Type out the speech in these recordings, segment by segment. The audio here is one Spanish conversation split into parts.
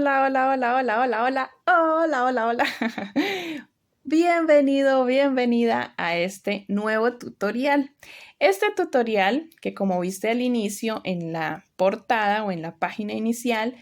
Hola, hola, hola, hola, hola, hola, hola, hola, hola. Bienvenido, bienvenida a este nuevo tutorial. Este tutorial, que como viste al inicio en la portada o en la página inicial,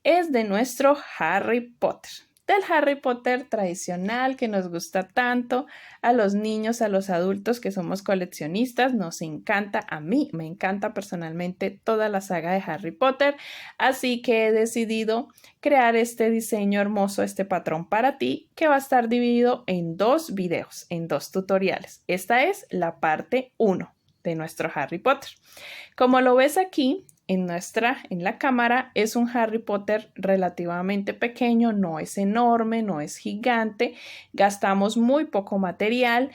es de nuestro Harry Potter. Del Harry Potter tradicional que nos gusta tanto a los niños, a los adultos que somos coleccionistas, nos encanta, a mí me encanta personalmente toda la saga de Harry Potter, así que he decidido crear este diseño hermoso, este patrón para ti, que va a estar dividido en dos videos, en dos tutoriales. Esta es la parte 1 de nuestro Harry Potter. Como lo ves aquí, en la cámara es un Harry Potter relativamente pequeño, no es enorme, no es gigante, gastamos muy poco material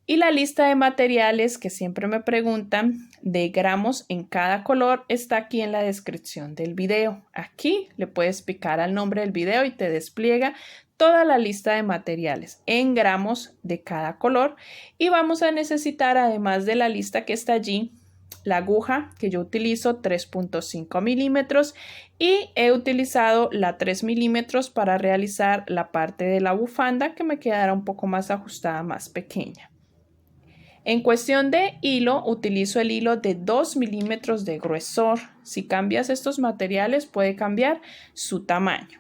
y la lista de materiales que siempre me preguntan de gramos en cada color está aquí en la descripción del video. Aquí le puedes picar al nombre del video y te despliega toda la lista de materiales en gramos de cada color y vamos a necesitar, además de la lista que está allí, la aguja que yo utilizo 3.5 milímetros y he utilizado la 3 milímetros para realizar la parte de la bufanda que me quedará un poco más ajustada, más pequeña. En cuestión de hilo, utilizo el hilo de 2 milímetros de gruesor. Si cambias estos materiales puede cambiar su tamaño.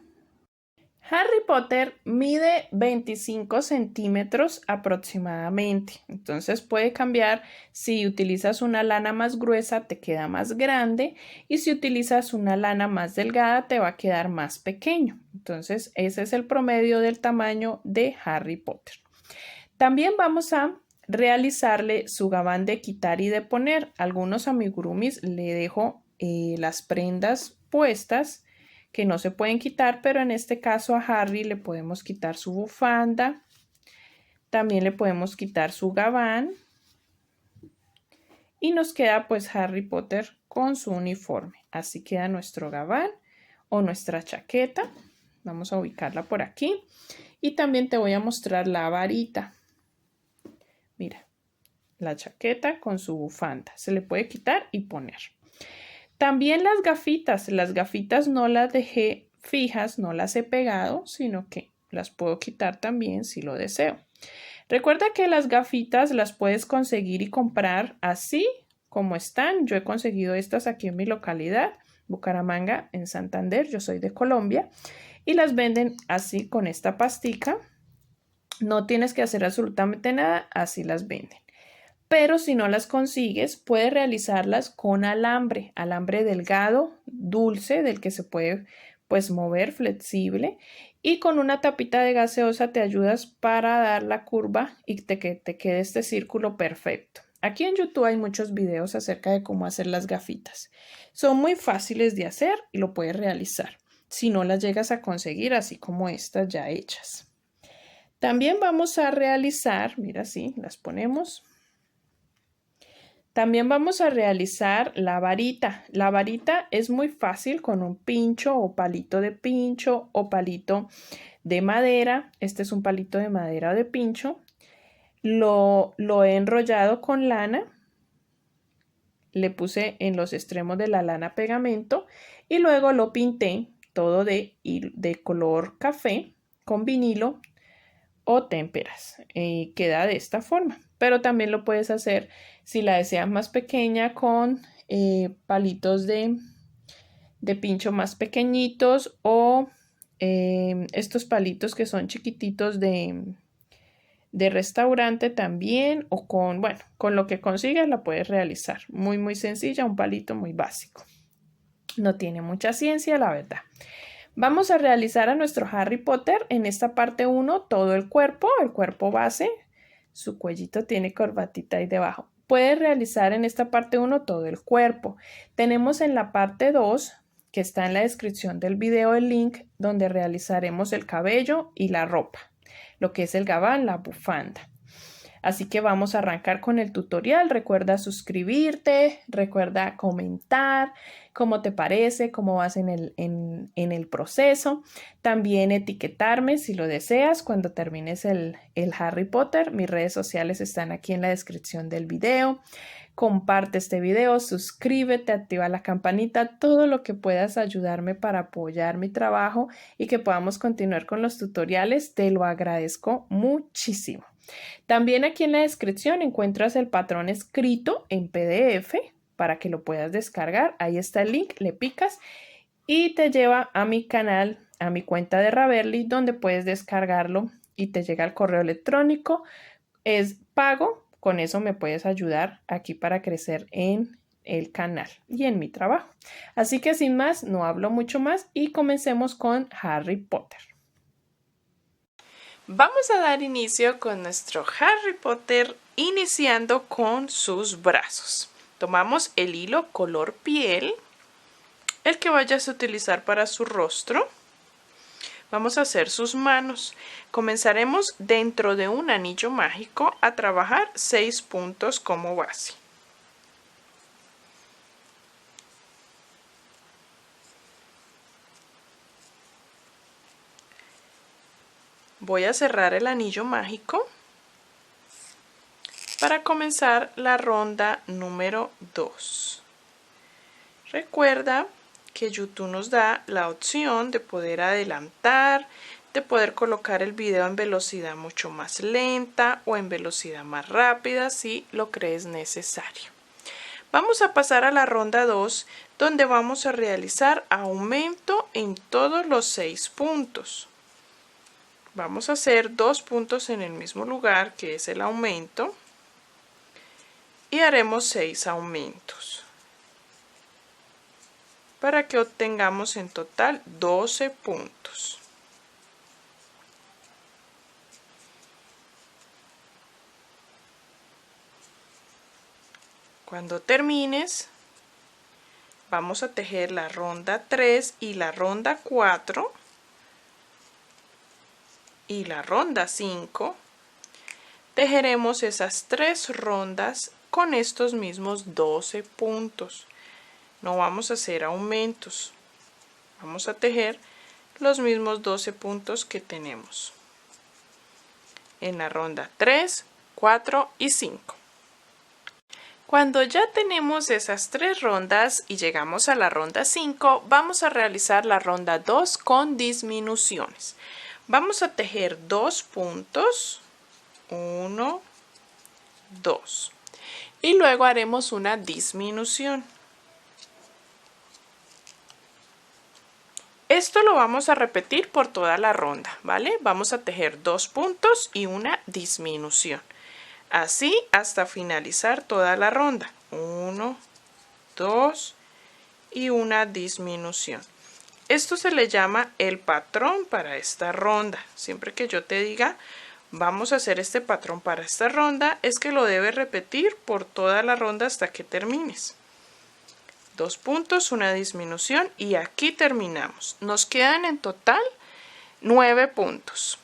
Harry Potter mide 25 centímetros aproximadamente, entonces puede cambiar. Si utilizas una lana más gruesa te queda más grande y si utilizas una lana más delgada te va a quedar más pequeño. Entonces ese es el promedio del tamaño de Harry Potter. También vamos a realizarle su gabán de quitar y de poner. Algunos amigurumis le dejo las prendas puestas que no se pueden quitar, pero en este caso a Harry le podemos quitar su bufanda, también le podemos quitar su gabán y nos queda pues Harry Potter con su uniforme. Así queda nuestro gabán o nuestra chaqueta. Vamos a ubicarla por aquí y también te voy a mostrar la varita. Mira, la chaqueta con su bufanda. Se le puede quitar y poner. También las gafitas no las dejé fijas, no las he pegado, sino que las puedo quitar también si lo deseo. Recuerda que las gafitas las puedes conseguir y comprar así como están. Yo he conseguido estas aquí en mi localidad, Bucaramanga, en Santander. Yo soy de Colombia y las venden así con esta pastica. No tienes que hacer absolutamente nada, así las venden. Pero si no las consigues, puedes realizarlas con alambre delgado, dulce, del que se puede pues mover, flexible, y con una tapita de gaseosa te ayudas para dar la curva y que te quede este círculo perfecto. Aquí en YouTube hay muchos videos acerca de cómo hacer las gafitas. Son muy fáciles de hacer y lo puedes realizar si no las llegas a conseguir así como estas ya hechas. También vamos a realizar, mira así, las ponemos. También vamos a realizar la varita. La varita es muy fácil con un pincho o palito de pincho o palito de madera. Este es un palito de madera o de pincho. Lo he enrollado con lana. Le puse en los extremos de la lana pegamento y luego lo pinté todo de color café con vinilo o témperas. Queda de esta forma, pero también lo puedes hacer si la deseas más pequeña con palitos de pincho más pequeñitos o estos palitos que son chiquititos de restaurante también, o bueno, con lo que consigas la puedes realizar. Muy, muy sencilla, un palito muy básico. No tiene mucha ciencia, la verdad. Vamos a realizar a nuestro Harry Potter en esta parte 1 todo el cuerpo base. Su cuellito tiene corbatita ahí debajo. Puedes realizar en esta parte 1 todo el cuerpo. Tenemos en la parte 2, que está en la descripción del video, el link donde realizaremos el cabello y la ropa, lo que es el gabán, la bufanda. Así que vamos a arrancar con el tutorial. Recuerda suscribirte, recuerda comentar cómo te parece, cómo vas en el proceso. También etiquetarme si lo deseas cuando termines el Harry Potter. Mis redes sociales están aquí en la descripción del video. Comparte este video, suscríbete, activa la campanita, todo lo que puedas ayudarme para apoyar mi trabajo y que podamos continuar con los tutoriales. Te lo agradezco muchísimo. También aquí en la descripción encuentras el patrón escrito en PDF para que lo puedas descargar. Ahí está el link, le picas y te lleva a mi canal, a mi cuenta de Ravelli, donde puedes descargarlo y te llega al correo electrónico. Es pago, con eso me puedes ayudar aquí para crecer en el canal y en mi trabajo. Así que sin más, no hablo mucho más y comencemos con Harry Potter. Vamos a dar inicio con nuestro Harry Potter, iniciando con sus brazos. Tomamos el hilo color piel, el que vayas a utilizar para su rostro. Vamos a hacer sus manos. Comenzaremos dentro de un anillo mágico a trabajar 6 puntos como base. Voy a cerrar el anillo mágico para comenzar la ronda número 2. Recuerda que YouTube nos da la opción de poder adelantar, de poder colocar el video en velocidad mucho más lenta o en velocidad más rápida si lo crees necesario. Vamos a pasar a la ronda 2, donde vamos a realizar aumento en todos los 6 puntos. Vamos a hacer 2 puntos en el mismo lugar, que es el aumento, y haremos 6 aumentos para que obtengamos en total 12 puntos. Cuando termines, vamos a tejer la ronda 3 y la ronda 4 y la ronda 5. Tejeremos esas 3 rondas con estos mismos 12 puntos. No vamos a hacer aumentos. Vamos a tejer los mismos 12 puntos que tenemos en la ronda 3, 4 y 5. Cuando ya tenemos esas 3 rondas y llegamos a la ronda 5, vamos a realizar la ronda 2 con disminuciones. Vamos a tejer 2 puntos, 1, 2, y luego haremos una disminución. Esto lo vamos a repetir por toda la ronda, ¿vale? Vamos a tejer 2 puntos y una disminución. Así hasta finalizar toda la ronda. 1, 2 y una disminución. Esto se le llama el patrón para esta ronda. Siempre que yo te diga vamos a hacer este patrón para esta ronda, es que lo debes repetir por toda la ronda hasta que termines. 2 puntos, una disminución y aquí terminamos. Nos quedan en total 9 puntos.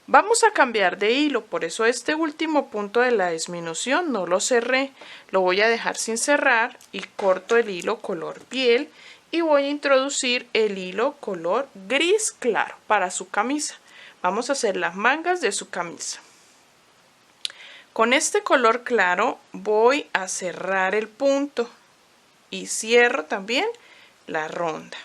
Vamos a cambiar de hilo, por eso este último punto de la disminución no lo cerré, lo voy a dejar sin cerrar y corto el hilo color piel y voy a introducir el hilo color gris claro para su camisa. Vamos a hacer las mangas de su camisa. Con este color claro voy a cerrar el punto y cierro también la ronda.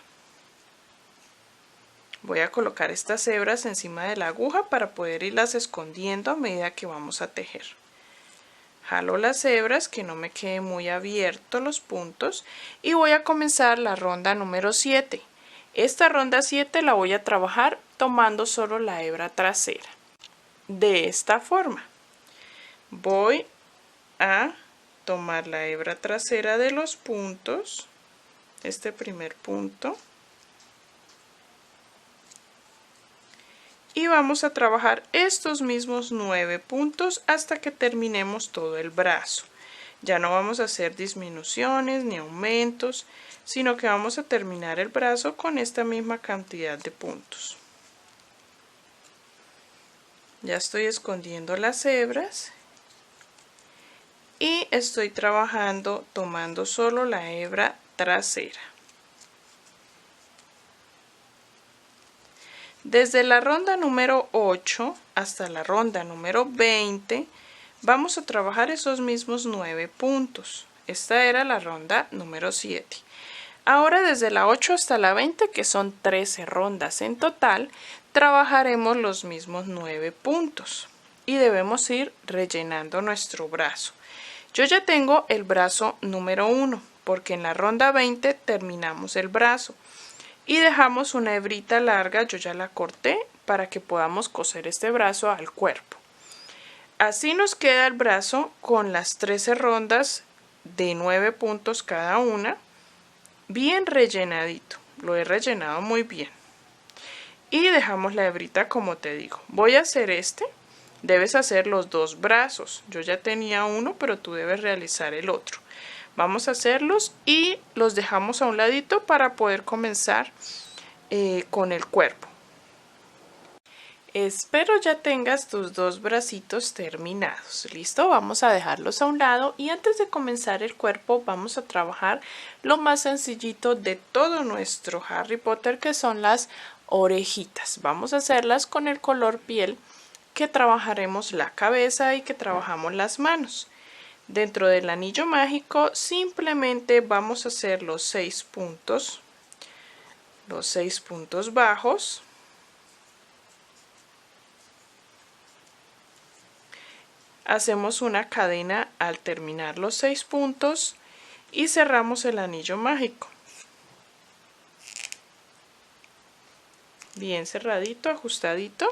Voy a colocar estas hebras encima de la aguja para poder irlas escondiendo a medida que vamos a tejer. Jalo las hebras que no me quede muy abierto los puntos y voy a comenzar la ronda número 7. Esta ronda 7 la voy a trabajar tomando solo la hebra trasera. De esta forma. Voy a tomar la hebra trasera de los puntos, este primer punto, y vamos a trabajar estos mismos 9 puntos hasta que terminemos todo el brazo. Ya no vamos a hacer disminuciones ni aumentos, sino que vamos a terminar el brazo con esta misma cantidad de puntos. Ya estoy escondiendo las hebras y estoy trabajando tomando solo la hebra trasera. Desde la ronda número 8 hasta la ronda número 20 vamos a trabajar esos mismos 9 puntos. Esta era la ronda número 7. Ahora desde la 8 hasta la 20, que son 13 rondas en total, trabajaremos los mismos 9 puntos y debemos ir rellenando nuestro brazo. Yo ya tengo el brazo número 1 porque en la ronda 20 terminamos el brazo y dejamos una hebrita larga, yo ya la corté para que podamos coser este brazo al cuerpo. Así nos queda el brazo con las 13 rondas de 9 puntos cada una, bien rellenadito. Lo he rellenado muy bien. Y dejamos la hebrita como te digo. Voy a hacer debes hacer los dos brazos. Yo ya tenía uno, pero tú debes realizar el otro. Vamos a hacerlos y los dejamos a un ladito para poder comenzar con el cuerpo. Espero ya tengas tus dos bracitos terminados. ¿Listo? Vamos a dejarlos a un lado y antes de comenzar el cuerpo vamos a trabajar lo más sencillito de todo nuestro Harry Potter, que son las orejitas. Vamos a hacerlas con el color piel que trabajaremos la cabeza y que trabajamos las manos. Dentro del anillo mágico simplemente vamos a hacer los 6 puntos bajos. Hacemos una cadena al terminar los 6 puntos y cerramos el anillo mágico. Bien cerradito, ajustadito.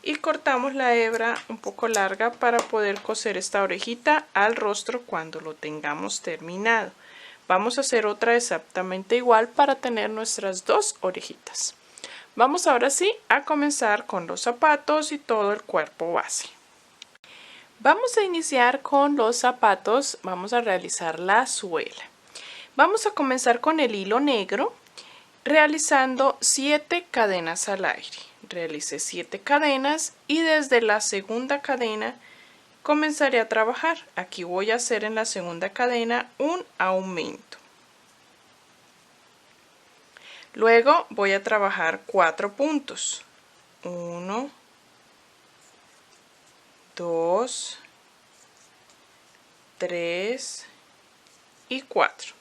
Y cortamos la hebra un poco larga para poder coser esta orejita al rostro cuando lo tengamos terminado. Vamos a hacer otra exactamente igual para tener nuestras dos orejitas. Vamos ahora sí a comenzar con los zapatos y todo el cuerpo base. Vamos a iniciar con los zapatos, vamos a realizar la suela. Vamos a comenzar con el hilo negro realizando 7 cadenas al aire. Realicé 7 cadenas y desde la segunda cadena comenzaré a trabajar. Aquí voy a hacer en la segunda cadena un aumento. Luego voy a trabajar 4 puntos. 1, 2, 3 y 4.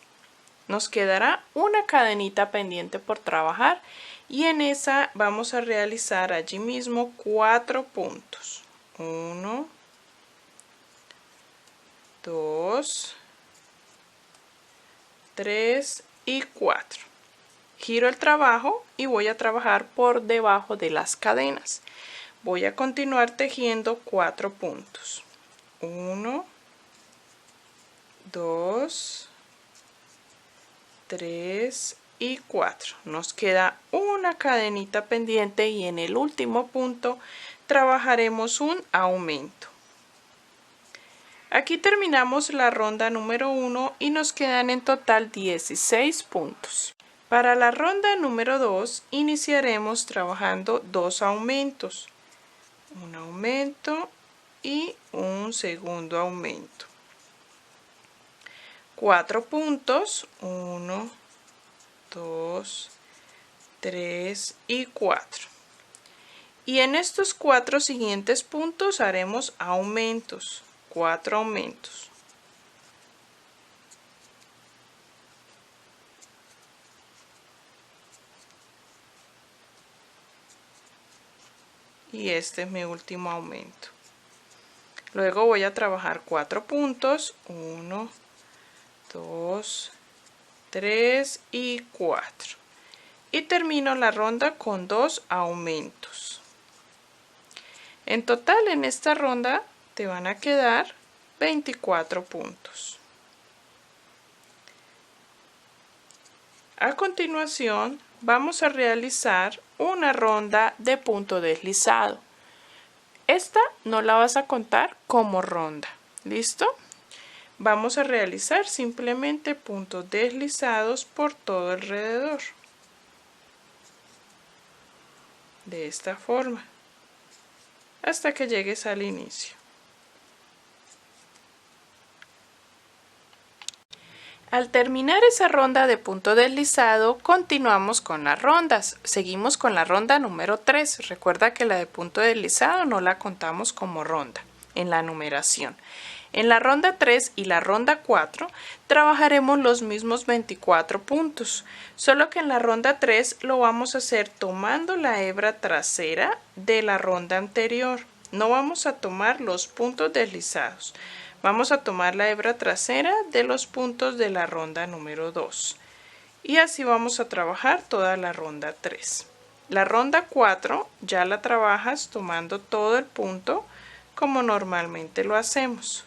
Nos quedará una cadenita pendiente por trabajar y en esa vamos a realizar allí mismo 4 puntos. 1, 2, 3 y 4. Giro el trabajo y voy a trabajar por debajo de las cadenas. Voy a continuar tejiendo 4 puntos. 1, 2, 3 y 4. Nos queda una cadenita pendiente y en el último punto trabajaremos un aumento. Aquí terminamos la ronda número 1 y nos quedan en total 16 puntos. Para la ronda número 2 iniciaremos trabajando 2 aumentos. Un aumento y un segundo aumento. 4 puntos, 1, 2, 3 y 4. Y en estos 4 siguientes puntos haremos aumentos, 4 aumentos. Y este es mi último aumento. Luego voy a trabajar 4 puntos, 1, 2, 3 y 4. Y termino la ronda con 2 aumentos. En total en esta ronda te van a quedar 24 puntos. A continuación vamos a realizar una ronda de punto deslizado. Esta no la vas a contar como ronda. ¿Listo? Vamos a realizar simplemente puntos deslizados por todo alrededor. De esta forma. Hasta que llegues al inicio. Al terminar esa ronda de punto deslizado, continuamos con las rondas. Seguimos con la ronda número 3. Recuerda que la de punto deslizado no la contamos como ronda en la numeración. En la ronda 3 y la ronda 4 trabajaremos los mismos 24 puntos, solo que en la ronda 3 lo vamos a hacer tomando la hebra trasera de la ronda anterior. No vamos a tomar los puntos deslizados. Vamos a tomar la hebra trasera de los puntos de la ronda número 2. Y así vamos a trabajar toda la ronda 3. La ronda 4 ya la trabajas tomando todo el punto como normalmente lo hacemos.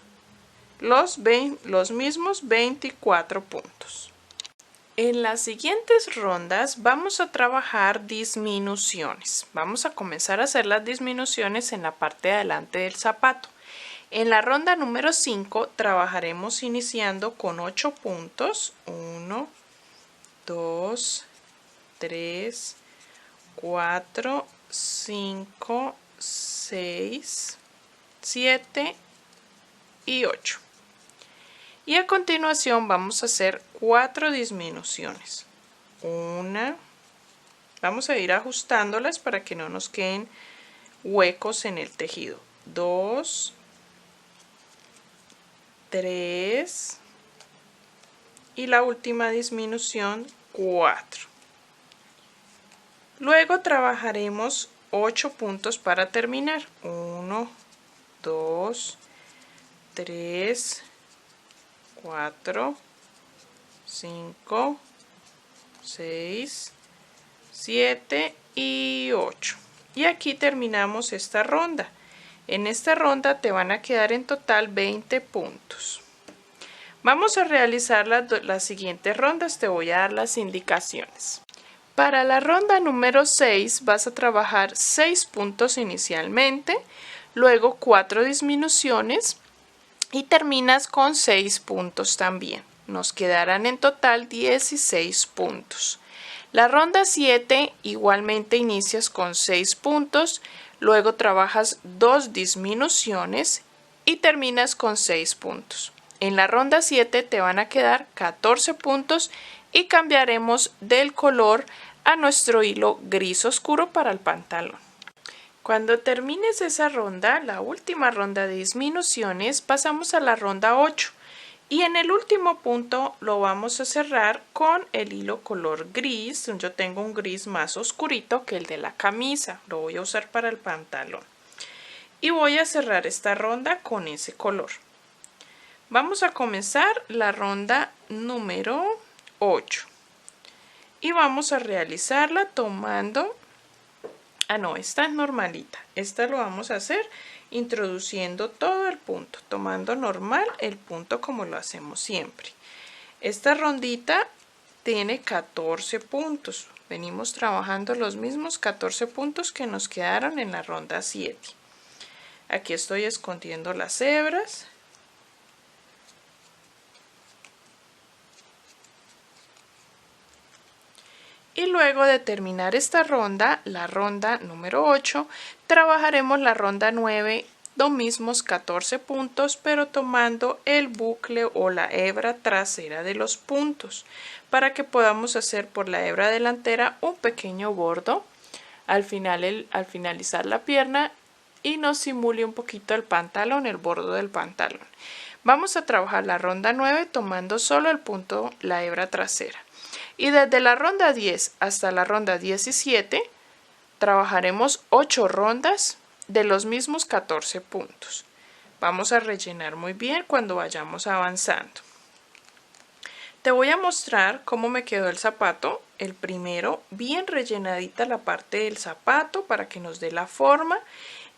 Los mismos 24 puntos. En las siguientes rondas vamos a trabajar disminuciones. Vamos a comenzar a hacer las disminuciones en la parte de adelante del zapato. En la ronda número 5 trabajaremos iniciando con 8 puntos. 1, 2, 3, 4, 5, 6, 7 y 8. Y a continuación vamos a hacer 4 disminuciones. Vamos a ir ajustándolas para que no nos queden huecos en el tejido. 2, 3 y la última disminución 4. Luego trabajaremos 8 puntos para terminar. 1, 2, 3, 4, 5, 6, 7 y 8. Y aquí terminamos esta ronda. En esta ronda te van a quedar en total 20 puntos. Vamos a realizar las siguientes rondas. Te voy a dar las indicaciones. Para la ronda número 6 vas a trabajar 6 puntos inicialmente, luego 4 disminuciones y terminas con 6 puntos también. Nos quedarán en total 16 puntos. La ronda 7 igualmente inicias con 6 puntos, luego trabajas 2 disminuciones y terminas con 6 puntos. En la ronda 7 te van a quedar 14 puntos y cambiaremos del color a nuestro hilo gris oscuro para el pantalón. Cuando termines esa ronda, la última ronda de disminuciones, pasamos a la ronda 8 y en el último punto lo vamos a cerrar con el hilo color gris. Yo tengo un gris más oscurito que el de la camisa, lo voy a usar para el pantalón y voy a cerrar esta ronda con ese color. Vamos a comenzar la ronda número 8 y vamos a realizarla tomando esta es normalita. Esta lo vamos a hacer introduciendo todo el punto, tomando normal el punto como lo hacemos siempre. Esta rondita tiene 14 puntos. Venimos trabajando los mismos 14 puntos que nos quedaron en la ronda 7. Aquí estoy escondiendo las hebras. Y luego de terminar esta ronda, la ronda número 8, trabajaremos la ronda 9, los mismos 14 puntos, pero tomando el bucle o la hebra trasera de los puntos, para que podamos hacer por la hebra delantera un pequeño bordo al finalizar la pierna y nos simule un poquito el pantalón, el bordo del pantalón. Vamos a trabajar la ronda 9 tomando solo el punto, la hebra trasera. Y desde la ronda 10 hasta la ronda 17 trabajaremos 8 rondas de los mismos 14 puntos. Vamos a rellenar muy bien cuando vayamos avanzando. Te voy a mostrar cómo me quedó el zapato. El primero, bien rellenadita la parte del zapato para que nos dé la forma.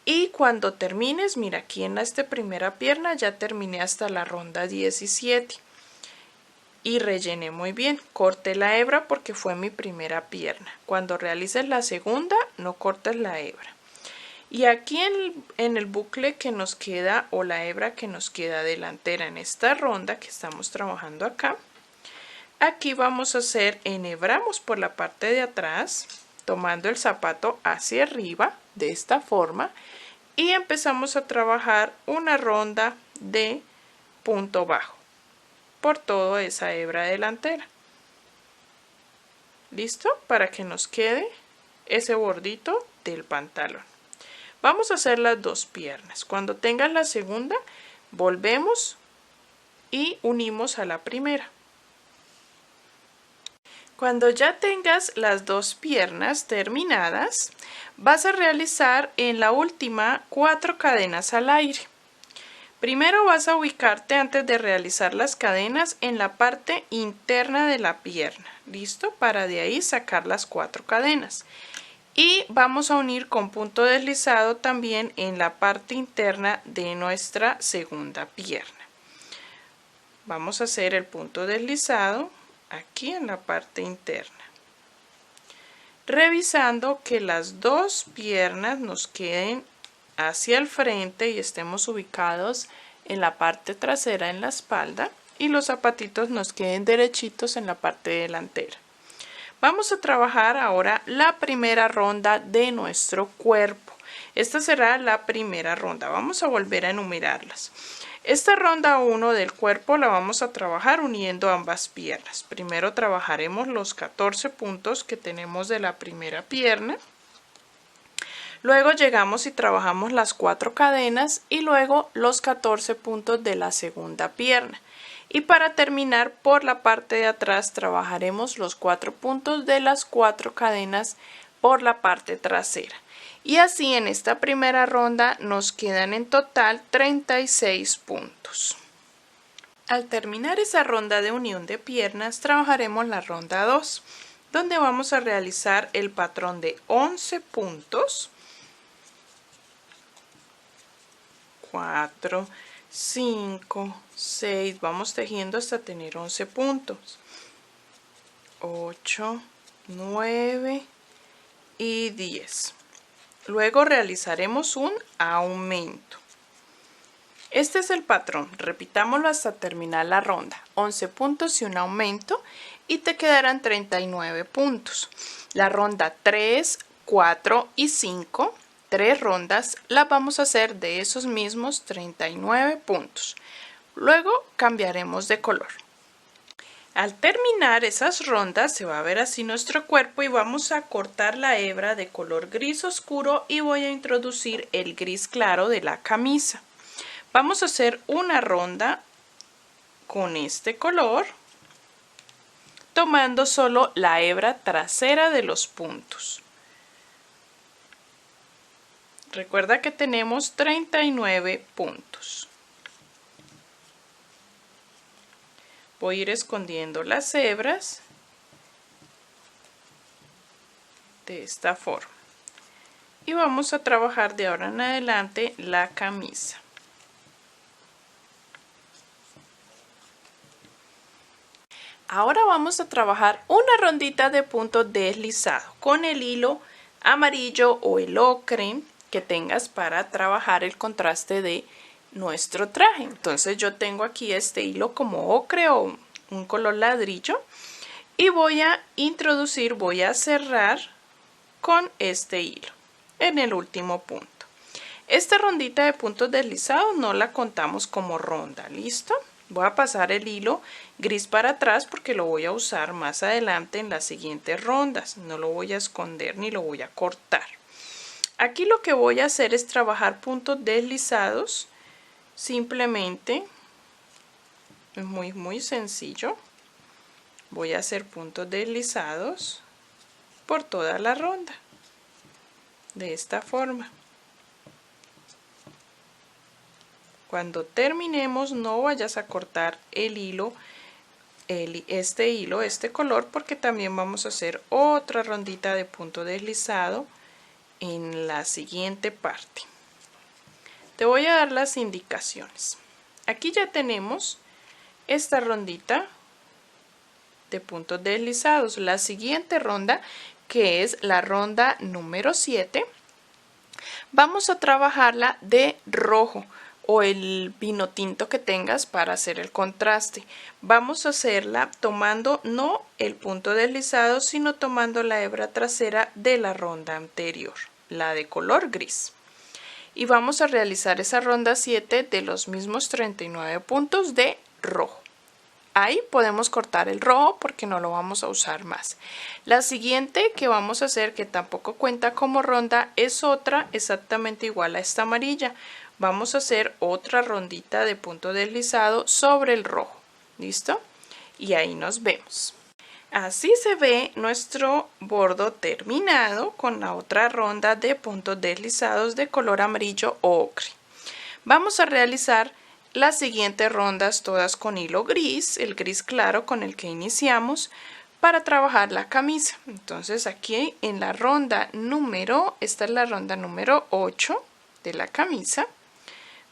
Y cuando termines, mira, aquí en esta primera pierna ya terminé hasta la ronda 17. Y rellené muy bien. Corté la hebra porque fue mi primera pierna. Cuando realices la segunda, no cortes la hebra. Y aquí en el bucle que nos queda o la hebra que nos queda delantera en esta ronda que estamos trabajando acá, aquí vamos a hacer enhebramos por la parte de atrás, tomando el zapato hacia arriba de esta forma y empezamos a trabajar una ronda de punto bajo. por toda esa hebra delantera. ¿Listo? Para que nos quede ese bordito del pantalón. Vamos a hacer las dos piernas. Cuando tengas la segunda, volvemos y unimos a la primera. Cuando ya tengas las dos piernas terminadas, vas a realizar en la última 4 cadenas al aire. Primero vas a ubicarte antes de realizar las cadenas en la parte interna de la pierna. ¿Listo? Para de ahí sacar las 4 cadenas. Y vamos a unir con punto deslizado también en la parte interna de nuestra segunda pierna. Vamos a hacer el punto deslizado aquí en la parte interna, revisando que las dos piernas nos queden hacia el frente y estemos ubicados en la parte trasera en la espalda y los zapatitos nos queden derechitos en la parte delantera. Vamos a trabajar ahora la primera ronda de nuestro cuerpo. Esta será la primera ronda. Vamos a volver a enumerarlas. Esta ronda 1 del cuerpo la vamos a trabajar uniendo ambas piernas. Primero trabajaremos los 14 puntos que tenemos de la primera pierna. Luego llegamos y trabajamos las 4 cadenas y luego los 14 puntos de la segunda pierna. Y para terminar, por la parte de atrás trabajaremos los 4 puntos de las 4 cadenas por la parte trasera. Y así en esta primera ronda nos quedan en total 36 puntos. Al terminar esa ronda de unión de piernas, trabajaremos la ronda 2, donde vamos a realizar el patrón de 11 puntos. 4, 5, 6, vamos tejiendo hasta tener 11 puntos. 8, 9 y 10. Luego realizaremos un aumento. Este es el patrón, repitámoslo hasta terminar la ronda. 11 puntos y un aumento y te quedarán 39 puntos. La ronda 3, 4 y 5, 3 rondas, las vamos a hacer de esos mismos 39 puntos. Luego cambiaremos de color. Al terminar esas rondas se va a ver así nuestro cuerpo y vamos a cortar la hebra de color gris oscuro y voy a introducir el gris claro de la camisa. Vamos a hacer una ronda con este color, tomando solo la hebra trasera de los puntos. Recuerda que tenemos 39 puntos. Voy a ir escondiendo las hebras de esta forma. Y vamos a trabajar de ahora en adelante la camisa. Ahora vamos a trabajar una rondita de punto deslizado con el hilo amarillo o el ocre que tengas para trabajar el contraste de nuestro traje. Entonces yo tengo aquí este hilo como ocre o un color ladrillo y voy a introducir, voy a cerrar con este hilo en el último punto. Esta rondita de puntos deslizados no la contamos como ronda, ¿listo? Voy a pasar el hilo gris para atrás porque lo voy a usar más adelante en las siguientes rondas. No lo voy a esconder ni lo voy a cortar. Aquí lo que voy a hacer es trabajar puntos deslizados. Simplemente es muy sencillo. Voy a hacer puntos deslizados por toda la ronda de esta forma. Cuando terminemos no vayas a cortar el hilo, este color, porque también vamos a hacer otra rondita de punto deslizado en la siguiente parte. Te voy a dar las indicaciones. Aquí ya tenemos esta rondita de puntos deslizados. La siguiente ronda, que es la ronda número 7, vamos a trabajarla de rojo o el vino tinto que tengas para hacer el contraste. Vamos a hacerla tomando no el punto deslizado, sino tomando la hebra trasera de la ronda anterior, la de color gris. Y vamos a realizar esa ronda 7 de los mismos 39 puntos de rojo. ahí podemos cortar el rojo porque no lo vamos a usar más. La siguiente que vamos a hacer, que tampoco cuenta como ronda, es otra exactamente igual a esta amarilla. Vamos a hacer otra rondita de punto deslizado sobre el rojo. ¿Listo? Y ahí nos vemos. Así se ve nuestro bordo terminado con la otra ronda de puntos deslizados de color amarillo o ocre. Vamos a realizar las siguientes rondas todas con hilo gris, el gris claro con el que iniciamos para trabajar la camisa. Entonces aquí en la ronda esta es la ronda número 8 de la camisa.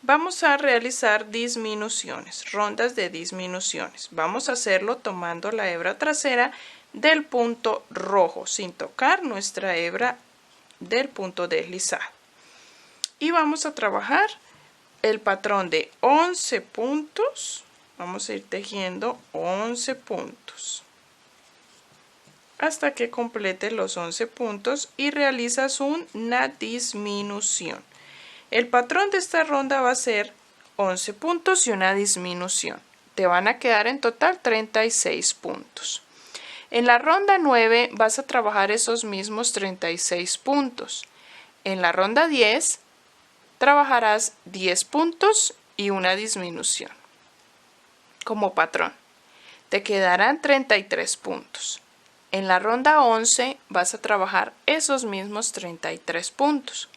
Vamos a realizar disminuciones, rondas de disminuciones. Vamos a hacerlo tomando la hebra trasera del punto rojo sin tocar nuestra hebra del punto deslizado. Y vamos a trabajar el patrón de 11 puntos. Vamos a ir tejiendo 11 puntos hasta que complete los 11 puntos y realizas una disminución. El patrón de esta ronda va a ser 11 puntos y una disminución. Te van a quedar en total 36 puntos. En la ronda 9 vas a trabajar esos mismos 36 puntos. En la ronda 10 trabajarás 10 puntos y una disminución como patrón. Te quedarán 33 puntos. En la ronda 11 vas a trabajar esos mismos 33 puntos.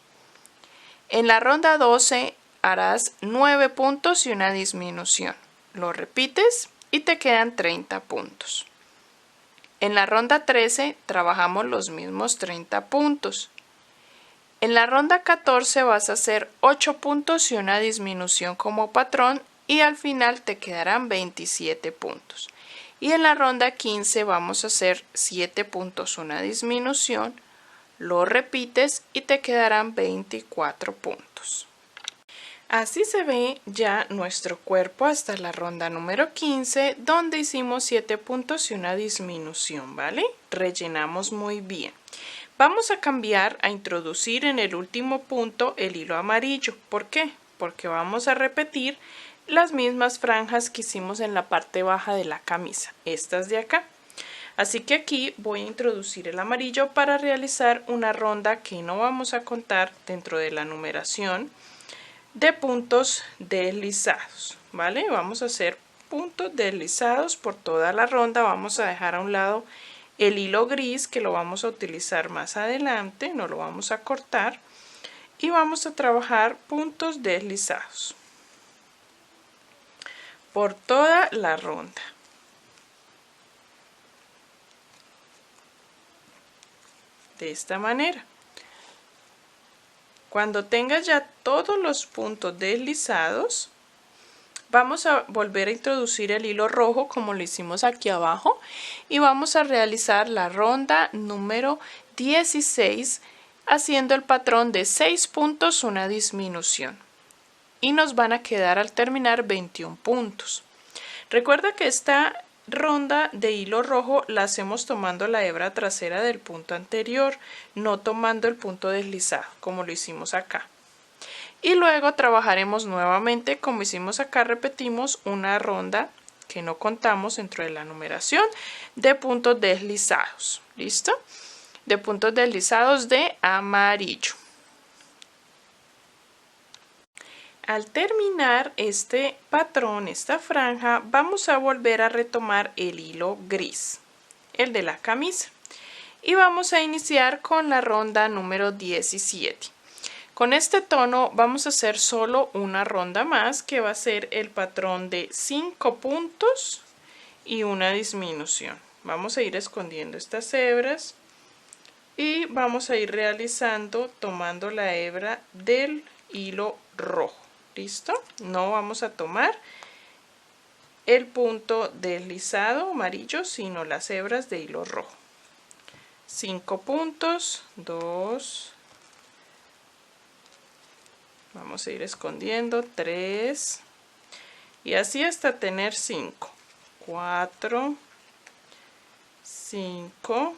En la ronda 12 harás 9 puntos y una disminución. Lo repites y te quedan 30 puntos. En la ronda 13 trabajamos los mismos 30 puntos. En la ronda 14 vas a hacer 8 puntos y una disminución como patrón y al final te quedarán 27 puntos. Y en la ronda 15 vamos a hacer 7 puntos, una disminución. Lo repites y te quedarán 24 puntos. Así se ve ya nuestro cuerpo hasta la ronda número 15, donde hicimos 7 puntos y una disminución, ¿vale? Rellenamos muy bien. Vamos a cambiar a introducir en el último punto el hilo amarillo. ¿Por qué? Porque vamos a repetir las mismas franjas que hicimos en la parte baja de la camisa, estas de acá. Así que aquí voy a introducir el amarillo para realizar una ronda que no vamos a contar dentro de la numeración de puntos deslizados, ¿vale? Vamos a hacer puntos deslizados por toda la ronda. Vamos a dejar a un lado el hilo gris que lo vamos a utilizar más adelante, no lo vamos a cortar y vamos a trabajar puntos deslizados por toda la ronda. De esta manera. Cuando tengas ya todos los puntos deslizados, vamos a volver a introducir el hilo rojo como lo hicimos aquí abajo y vamos a realizar la ronda número 16 haciendo el patrón de 6 puntos, una disminución. Y nos van a quedar al terminar 21 puntos. Recuerda que esta ronda de hilo rojo la hacemos tomando la hebra trasera del punto anterior, no tomando el punto deslizado como lo hicimos acá. Y luego trabajaremos nuevamente como hicimos acá, repetimos una ronda que no contamos dentro de la numeración de puntos deslizados. ¿Listo? De puntos deslizados de amarillo. Al terminar este patrón, esta franja, vamos a volver a retomar el hilo gris, el de la camisa. Y vamos a iniciar con la ronda número 17. Con este tono vamos a hacer solo una ronda más, que va a ser el patrón de 5 puntos y una disminución. Vamos a ir escondiendo estas hebras y vamos a ir realizando tomando la hebra del hilo rojo. ¿Listo? No vamos a tomar el punto deslizado amarillo, sino las hebras de hilo rojo. 5 puntos, 2, vamos a ir escondiendo 3 y así hasta tener 5, 4, 5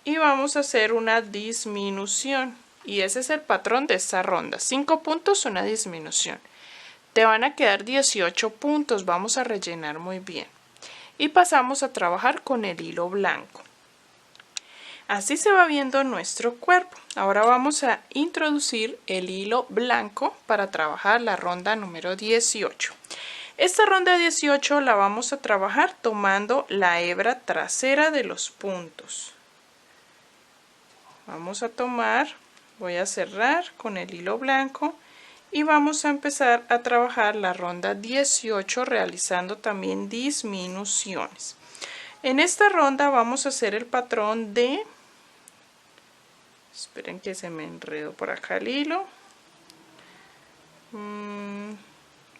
y vamos a hacer una disminución. Y ese es el patrón de esta ronda, 5 puntos, una disminución. te van a quedar 18 puntos. Vamos a rellenar muy bien. Y pasamos a trabajar con el hilo blanco. Así se va viendo nuestro cuerpo. Ahora vamos a introducir el hilo blanco para trabajar la ronda número 18. Esta ronda 18 la vamos a trabajar tomando la hebra trasera de los puntos. Vamos a tomar, voy a cerrar con el hilo blanco y vamos a empezar a trabajar la ronda 18 realizando también disminuciones. En esta ronda vamos a hacer el patrón de... Esperen que se me enredó por acá el hilo.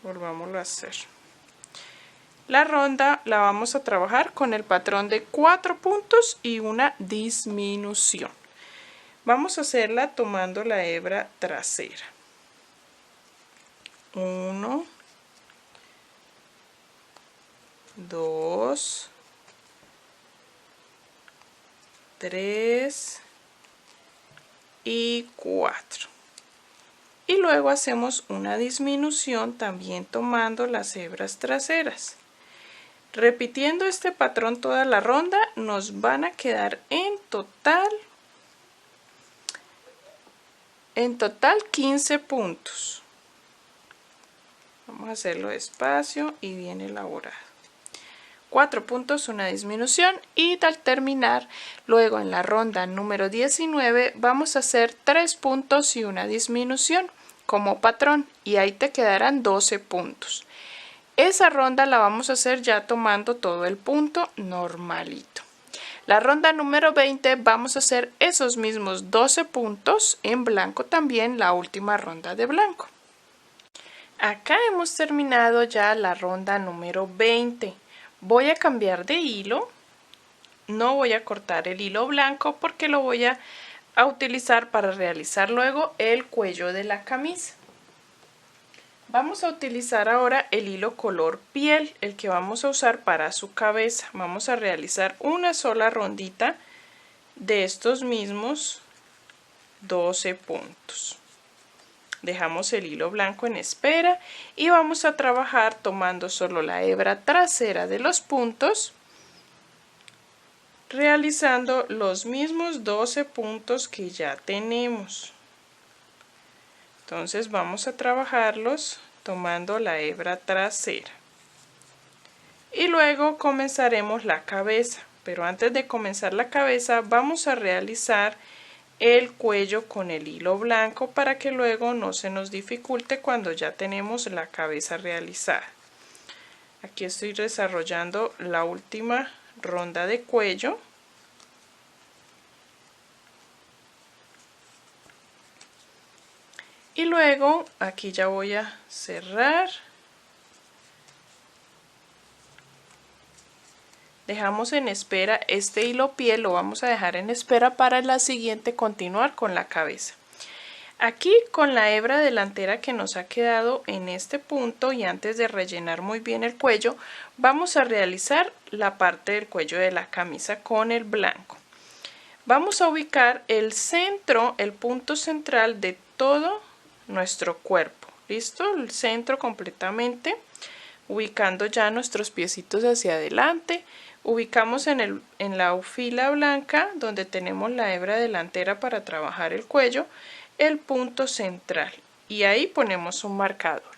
Volvámoslo a hacer. La ronda la vamos a trabajar con el patrón de 4 puntos y una disminución. Vamos a hacerla tomando la hebra trasera. 1, 2, 3 y 4. Y luego hacemos una disminución también tomando las hebras traseras. Repitiendo este patrón toda la ronda, nos van a quedar en total 15 puntos. Vamos a hacerlo despacio y bien elaborado. 4 puntos, una disminución, y al terminar, luego en la ronda número 19 vamos a hacer 3 puntos y una disminución como patrón, y ahí te quedarán 12 puntos. Esa ronda la vamos a hacer ya tomando todo el punto normalito. La ronda número 20 vamos a hacer esos mismos 12 puntos en blanco también, la última ronda de blanco. Acá hemos terminado ya la ronda número 20. Voy a cambiar de hilo, no voy a cortar el hilo blanco porque lo voy a utilizar para realizar luego el cuello de la camisa. Vamos a utilizar ahora el hilo color piel, el que vamos a usar para su cabeza. Vamos a realizar una sola rondita de estos mismos 12 puntos. Dejamos el hilo blanco en espera y vamos a trabajar tomando solo la hebra trasera de los puntos, realizando los mismos 12 puntos que ya tenemos. Entonces vamos a trabajarlos tomando la hebra trasera. Y luego comenzaremos la cabeza, pero antes de comenzar la cabeza vamos a realizar el cuello con el hilo blanco para que luego no se nos dificulte cuando ya tenemos la cabeza realizada. Aquí estoy desarrollando la última ronda de cuello. Y luego aquí ya voy a cerrar. Dejamos en espera este hilo piel, lo vamos a dejar en espera para la siguiente continuar con la cabeza. Aquí con la hebra delantera que nos ha quedado en este punto y antes de rellenar muy bien el cuello, vamos a realizar la parte del cuello de la camisa con el blanco. Vamos a ubicar el centro, el punto central de todo nuestro cuerpo. ¿Listo? El centro completamente, ubicando ya nuestros piecitos hacia adelante. Ubicamos en la fila blanca donde tenemos la hebra delantera para trabajar el cuello, el punto central, y ahí ponemos un marcador.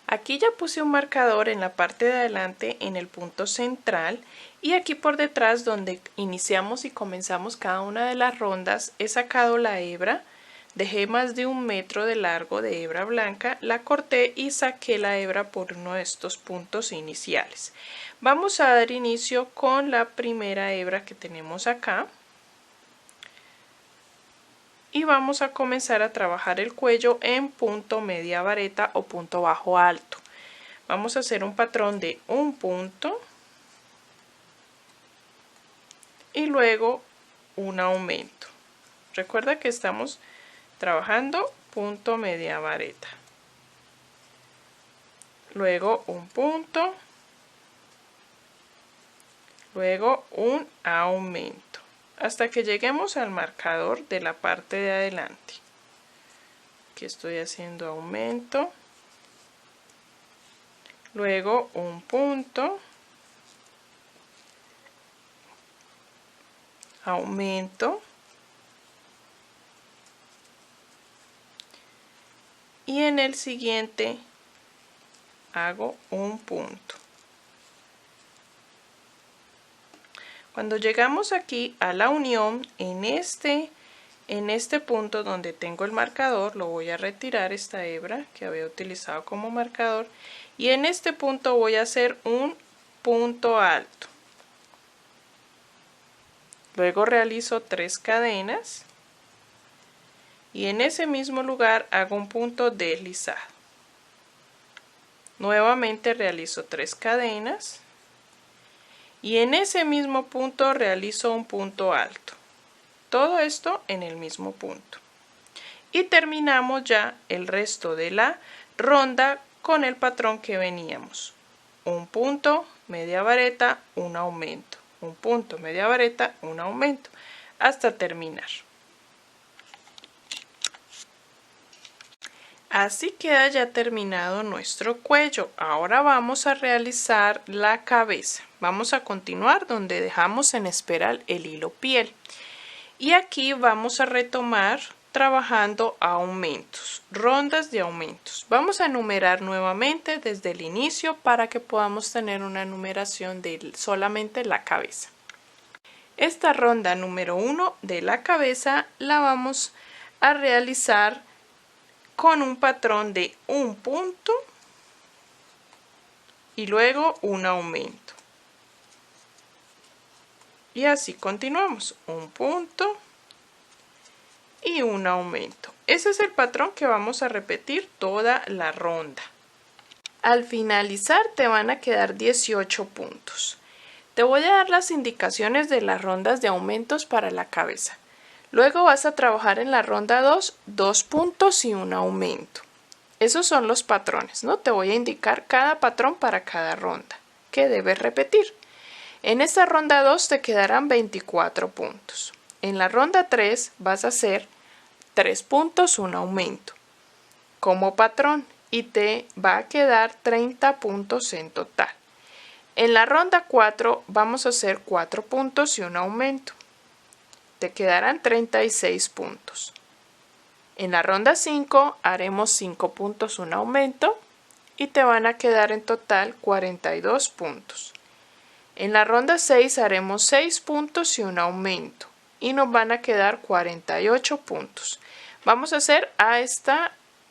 Aquí ya puse un marcador en la parte de adelante en el punto central, y aquí por detrás donde iniciamos y comenzamos cada una de las rondas he sacado la hebra, dejé más de 1 metro de largo de hebra blanca, la corté y saqué la hebra por uno de estos puntos iniciales. Vamos a dar inicio con la primera hebra que tenemos acá y vamos a comenzar a trabajar el cuello en punto media vareta o punto bajo alto. Vamos a hacer un patrón de un punto y luego un aumento. Recuerda que estamos trabajando punto media vareta, luego un punto, luego un aumento, hasta que lleguemos al marcador de la parte de adelante. Aquí estoy haciendo aumento, luego un punto, aumento y en el siguiente hago un punto. Cuando llegamos aquí a la unión, en este punto donde tengo el marcador, lo voy a retirar esta hebra que había utilizado como marcador, y en este punto voy a hacer un punto alto. Luego realizo 3 cadenas y en ese mismo lugar hago un punto deslizado. Nuevamente realizo 3 cadenas y en ese mismo punto realizo un punto alto. Todo esto en el mismo punto. Y terminamos ya el resto de la ronda con el patrón que veníamos. Un punto, media vareta, un aumento. Un punto, media vareta, un aumento. Hasta terminar. Así queda ya terminado nuestro cuello. Ahora vamos a realizar la cabeza. Vamos a continuar donde dejamos en espiral el hilo piel. Y aquí vamos a retomar trabajando aumentos, rondas de aumentos. Vamos a numerar nuevamente desde el inicio para que podamos tener una numeración de solamente la cabeza. Esta ronda número 1 de la cabeza la vamos a realizar con un patrón de un punto y luego un aumento. Y así continuamos, un punto y un aumento. Ese es el patrón que vamos a repetir toda la ronda. Al finalizar te van a quedar 18 puntos. Te voy a dar las indicaciones de las rondas de aumentos para la cabeza. Luego vas a trabajar en la ronda 2, 2 puntos y un aumento. Esos son los patrones, ¿no? Te voy a indicar cada patrón para cada ronda que debes repetir. En esta ronda 2 te quedarán 24 puntos. En la ronda 3 vas a hacer 3 puntos, un aumento como patrón y te va a quedar 30 puntos en total. En la ronda 4 vamos a hacer 4 puntos y un aumento. Te quedarán 36 puntos. En la ronda 5 haremos 5 puntos, un aumento y te van a quedar en total 42 puntos. En la ronda 6 haremos 6 puntos y un aumento y nos van a quedar 48 puntos. Vamos a hacer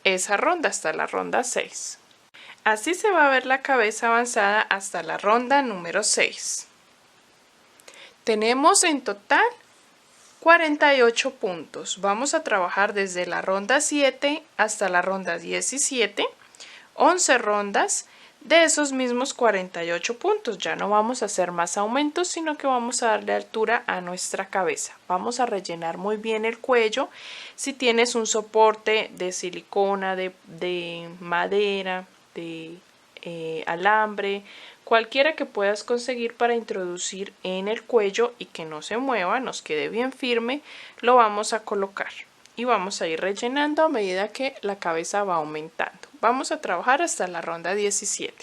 esa ronda hasta la ronda 6. Así se va a ver la cabeza avanzada hasta la ronda número 6. Tenemos en total 48 puntos. Vamos a trabajar desde la ronda 7 hasta la ronda 17, 11 rondas de esos mismos 48 puntos. Ya no vamos a hacer más aumentos, sino que vamos a darle altura a nuestra cabeza. Vamos a rellenar muy bien el cuello. Si tienes un soporte de silicona, de madera, de alambre, cualquiera que puedas conseguir para introducir en el cuello y que no se mueva, nos quede bien firme, lo vamos a colocar y vamos a ir rellenando a medida que la cabeza va aumentando. Vamos a trabajar hasta la ronda 17.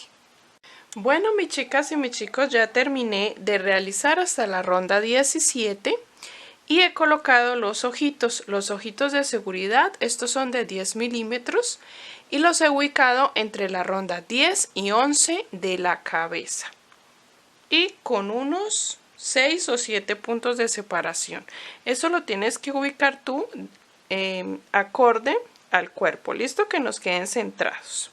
Bueno, mis chicas y mis chicos, ya terminé de realizar hasta la ronda 17 y he colocado los ojitos de seguridad. Estos son de 10 milímetros y los he ubicado entre la ronda 10 y 11 de la cabeza y con unos 6 o 7 puntos de separación. Eso lo tienes que ubicar tú acorde al cuerpo. Listo, que nos queden centrados.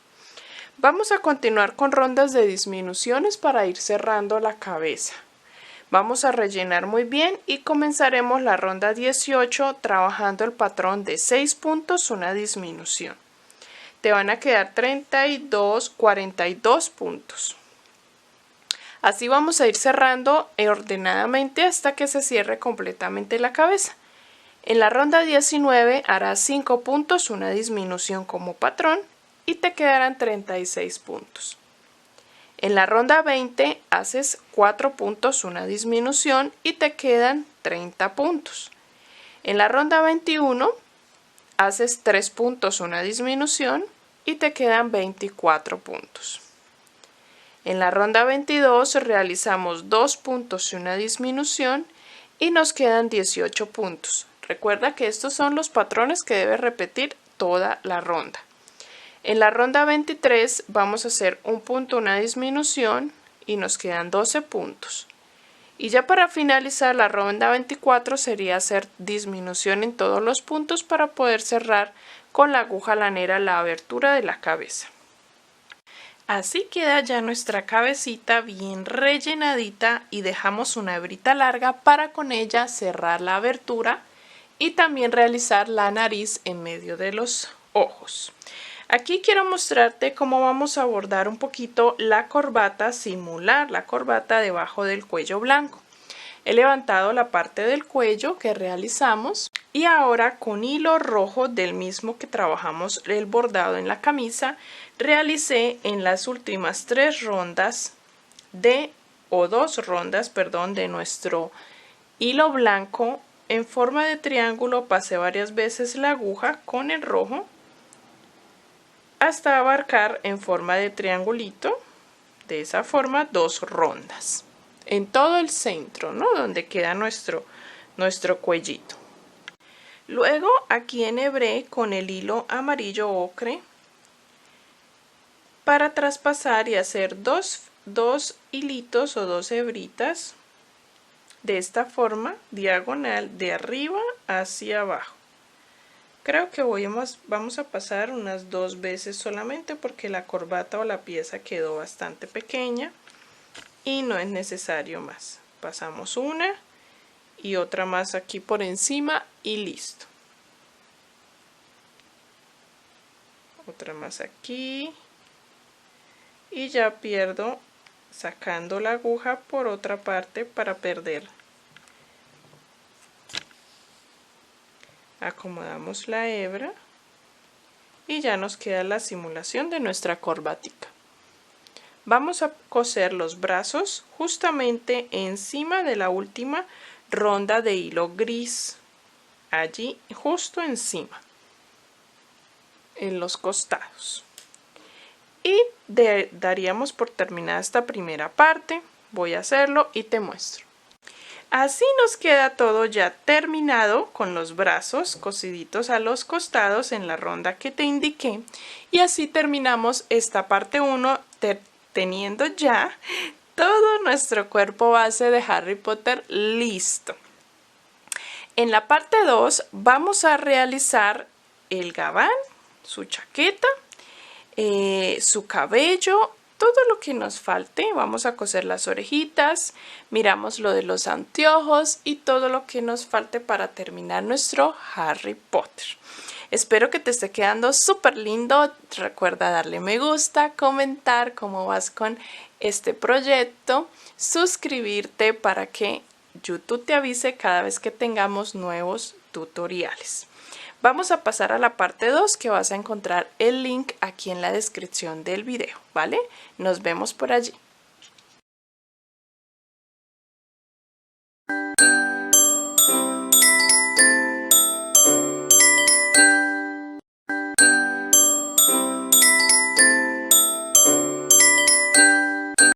Vamos a continuar con rondas de disminuciones para ir cerrando la cabeza. Vamos a rellenar muy bien y comenzaremos la ronda 18 trabajando el patrón de 6 puntos, una disminución. Te van a quedar 42 puntos. Así vamos a ir cerrando ordenadamente hasta que se cierre completamente la cabeza. En la ronda 19 harás 5 puntos, una disminución como patrón y te quedarán 36 puntos. En la ronda 20 haces 4 puntos, una disminución y te quedan 30 puntos. En la ronda 21 haces 3 puntos, una disminución y te quedan 24 puntos. En la ronda 22 realizamos 2 puntos y una disminución y nos quedan 18 puntos. Recuerda que estos son los patrones que debes repetir toda la ronda. En la ronda 23 vamos a hacer un punto, una disminución y nos quedan 12 puntos. Y ya para finalizar la ronda 24 sería hacer disminución en todos los puntos para poder cerrar con la aguja lanera la abertura de la cabeza. Así queda ya nuestra cabecita bien rellenadita y dejamos una hebrita larga para con ella cerrar la abertura y también realizar la nariz en medio de los ojos. Aquí quiero mostrarte cómo vamos a bordar un poquito la corbata, simular la corbata debajo del cuello blanco. He levantado la parte del cuello que realizamos y ahora con hilo rojo del mismo que trabajamos el bordado en la camisa, realicé en las últimas 2 rondas de nuestro hilo blanco en forma de triángulo. Pasé varias veces la aguja con el rojo hasta abarcar en forma de triangulito, de esa forma 2 rondas. En todo el centro, ¿no? Donde queda nuestro cuellito. Luego aquí enhebré con el hilo amarillo ocre para traspasar y hacer dos hilitos o 2 hebritas de esta forma diagonal de arriba hacia abajo. Creo que vamos a pasar unas 2 veces solamente porque la corbata o la pieza quedó bastante pequeña y no es necesario más. Pasamos una y otra más aquí por encima y listo. Otra más aquí y ya pierdo sacando la aguja por otra parte para perder. Acomodamos la hebra y ya nos queda la simulación de nuestra corbatica. Vamos a coser los brazos justamente encima de la última ronda de hilo gris, allí justo encima, en los costados. Y daríamos por terminada esta primera parte. Voy a hacerlo y te muestro. Así nos queda todo ya terminado con los brazos cosiditos a los costados en la ronda que te indiqué. Y así terminamos esta parte 1 teniendo ya todo nuestro cuerpo base de Harry Potter listo. En la parte 2 vamos a realizar el gabán, su chaqueta, su cabello, todo lo que nos falte. Vamos a coser las orejitas, miramos lo de los anteojos y todo lo que nos falte para terminar nuestro Harry Potter. Espero que te esté quedando súper lindo. Recuerda darle me gusta, comentar cómo vas con este proyecto, suscribirte para que YouTube te avise cada vez que tengamos nuevos tutoriales. Vamos a pasar a la parte 2 que vas a encontrar el link aquí en la descripción del video, ¿vale? Nos vemos por allí.